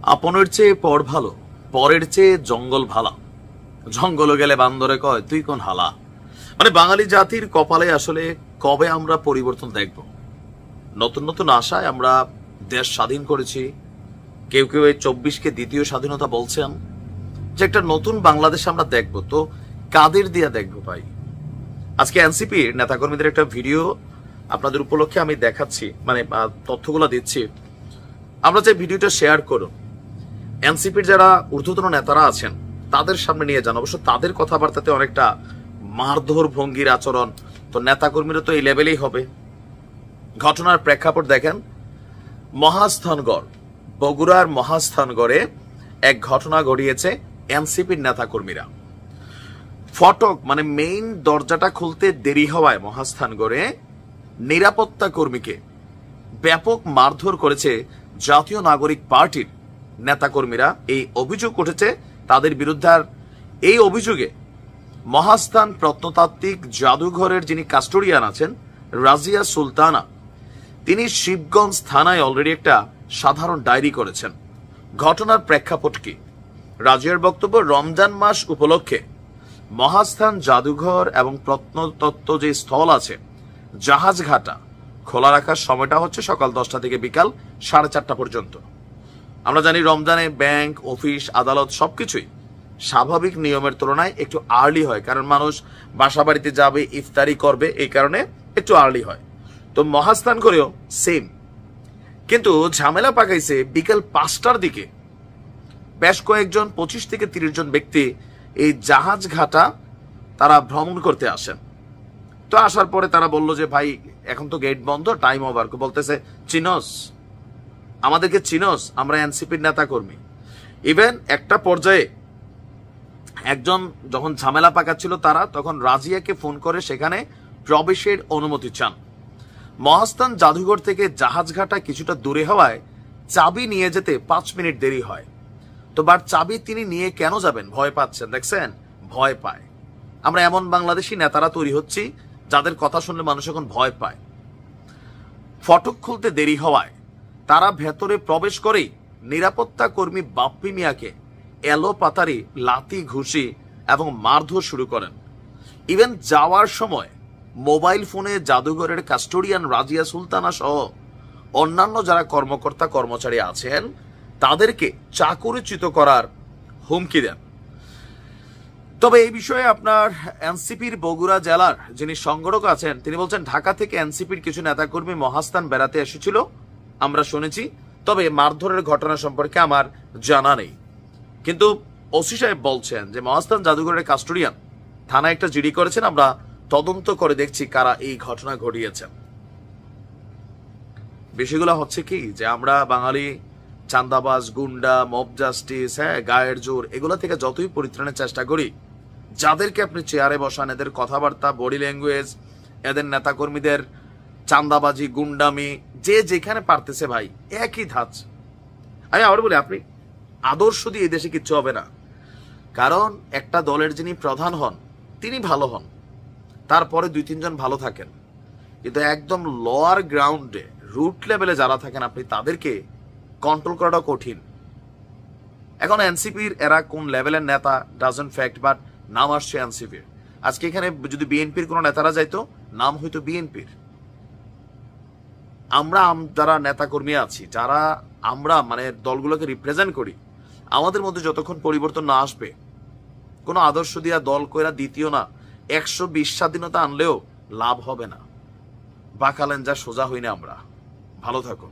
আপনের চেয়ে পর ভালো, পরের চেয়ে জঙ্গল ভালা। জঙ্গলে গেলে বান্দরে কয় তুই কোন হালা। মানে বাঙালি জাতির কপালে আসলে কবে আমরা পরিবর্তন দেখব? নতুন নতুন আশায় আমরা দেশ স্বাধীন করেছি। কেউ কেউ এই 24কে দ্বিতীয় স্বাধীনতা বলছেন, যে একটা নতুন বাংলাদেশ আমরা দেখব। তো কাদের দিয়া দেখবো ভাই? আজকে এনসিপির নেতাকর্মীদের একটা ভিডিও আপনাদের উপলক্ষে আমি দেখাচ্ছি, মানে তথ্যগুলো দিচ্ছি। আমরা যে ভিডিওটা শেয়ার করুন, এনসিপির যারা ঊর্ধ্বতন নেতারা আছেন তাদের সামনে নিয়ে যান। অবশ্য তাদের কথাবার্তাতে অনেকটা মারধর ভঙ্গির আচরণ, তো নেতাকর্মীরা তো এই লেভেলেই হবে। ঘটনার প্রেক্ষাপট দেখেন। মহাস্থানগড়, বগুড়ার মহাস্থানগড়ে এক ঘটনা ঘটিয়েছে। এনসিপির নেতাকর্মীরা ফটক মানে মেইন দরজাটা খুলতে দেরি হওয়ায় মহাস্থানগড়ে নিরাপত্তা কর্মীকে ব্যাপক মারধর করেছে জাতীয় নাগরিক পার্টির নেতাকর্মীরা। এই অভিযোগ উঠেছে তাদের বিরুদ্ধে। আর এই অভিযোগে মহাস্থান প্রত্নতাত্ত্বিক জাদুঘরের যিনি কাস্টোডিয়ান আছেন রাজিয়া সুলতানা, তিনি শিবগঞ্জ থানায় অলরেডি একটা সাধারণ ডায়েরি করেছেন। ঘটনার প্রেক্ষাপট কি? রাজিয়ার বক্তব্য, রমজান মাস উপলক্ষে মহাস্থান জাদুঘর এবং প্রত্নতত্ত্ব যে স্থল আছে জাহাজঘাটা খোলা রাখার সময়টা হচ্ছে সকাল 10টা থেকে বিকাল 4:30 পর্যন্ত। আমরা জানি রমজানে ব্যাংক, অফিস, আদালত সবকিছুই স্বাভাবিক নিয়মের তুলনায় একটু আর্লি হয়, কারণ মানুষ বাসা বাড়িতে যাবে, ইফতারি করবে, এই কারণে একটু আর্লি হয়। তো মহাস্থান করেও সেম, কিন্তু ঝামেলা পাকাইছে বিকাল 5টার দিকে বেশ কয়েকজন 25 থেকে 30 জন ব্যক্তি এই জাহাজঘাটা তারা ভ্রমণ করতে আসেন। তো আসার পরে তারা বলল যে ভাই এখন তো গেট বন্ধ, টাইম ওভার। বলতেছে চিনস, আমাদেরকে চিনস, আমরা এনসিপির নেতা কর্মী। ইভেন একটা পর্যায়ে একজন যখন ঝামেলা পাকাচ্ছিল তারা, তখন রাজিয়াকে ফোন করে সেখানে প্রবেশের অনুমতি চান। মহাস্থান জাদুঘর থেকে জাহাজঘাটা কিছুটা দূরে হওয়ায় চাবি নিয়ে যেতে 5 মিনিট দেরি হয়। তো বাট চাবি তিনি নিয়ে কেন যাবেন? ভয় পাচ্ছেন। দেখছেন, ভয় পায়। আমরা এমন বাংলাদেশি নেতারা তৈরি হচ্ছি যাদের কথা শুনলে মানুষ এখন ভয় পায়। ফটক খুলতে দেরি হওয়ায় তারা ভেতরে প্রবেশ করেই নিরাপত্তা কর্মী বাপ্পি মিয়াকে এলো পাতারি লাথি, ঘুষি এবং মারধর শুরু করেন। ইভেন যাওয়ার সময় মোবাইল ফোনে জাদুঘরের কাস্টোডিয়ান রাজিয়া সুলতানা সহ অন্যান্য যারা কর্মকর্তা কর্মচারী আছেন তাদেরকে চাকরিচ্যুত করার হুমকি দেন। তবে এই বিষয়ে আপনার এনসিপির বগুড়া জেলার যিনি সংগঠক আছেন তিনি বলছেন, ঢাকা থেকে এনসিপির কিছু নেতাকর্মী মহাস্থান বেড়াতে এসেছিল, আমরা শুনেছি, তবে মারধরের ঘটনা সম্পর্কে আমার জানা নেই। কিন্তু ওসি সাহেব বলছেন যে মহাস্থান জাদুঘরের কাস্টোডিয়ান থানায় একটা জিডি করেছেন, আমরা তদন্ত করে দেখছি কারা এই ঘটনা ঘটিয়েছেন। বিষয়গুলো হচ্ছে কি যে আমরা বাঙালি চান্দাবাজ, গুন্ডা, মব জাস্টিস, গায়ের জোর, এগুলো থেকে যতই পরিত্রাণের চেষ্টা করি, যাদেরকে আপনি চেয়ারে বসান, এদের কথাবার্তা, বডি ল্যাঙ্গুয়েজ, এদের নেতাকর্মীদের চান্দাবাজি, গুন্ডামি, যে যেখানে পারতেছে ভাই একই ধাঁচ। আমি আবার বলি, আপনি আদর্শ দিয়ে এই দেশে কিচ্ছু হবে না। কারণ একটা দলের যিনি প্রধান হন তিনি ভালো হন, তারপরে 2-3 জন ভালো থাকেন, কিন্তু একদম লোয়ার গ্রাউন্ডে রুট লেভেলে যারা থাকেন আপনি তাদেরকে কন্ট্রোল করাটা কঠিন। এখন এনসিপির এরা কোন লেভেলের নেতা ডাজন্ট ফ্যাক্ট, বাট নাম আসছে এনসিপির। আজকে এখানে যদি বিএনপির কোন নেতারা যাইতো, নাম হইতো বিএনপির। আমরা যারা নেতা কর্মী আছি, যারা আমরা মানে দলগুলোকে রিপ্রেজেন্ট করি, আমাদের মধ্যে যতক্ষণ পরিবর্তন না আসবে, কোনো আদর্শ দিয়া দল কইরা দ্বিতীয় না 120 স্বাধীনতা আনলেও লাভ হবে না। বাঁকালেন যা সোজা হই না আমরা। ভালো থাকুন।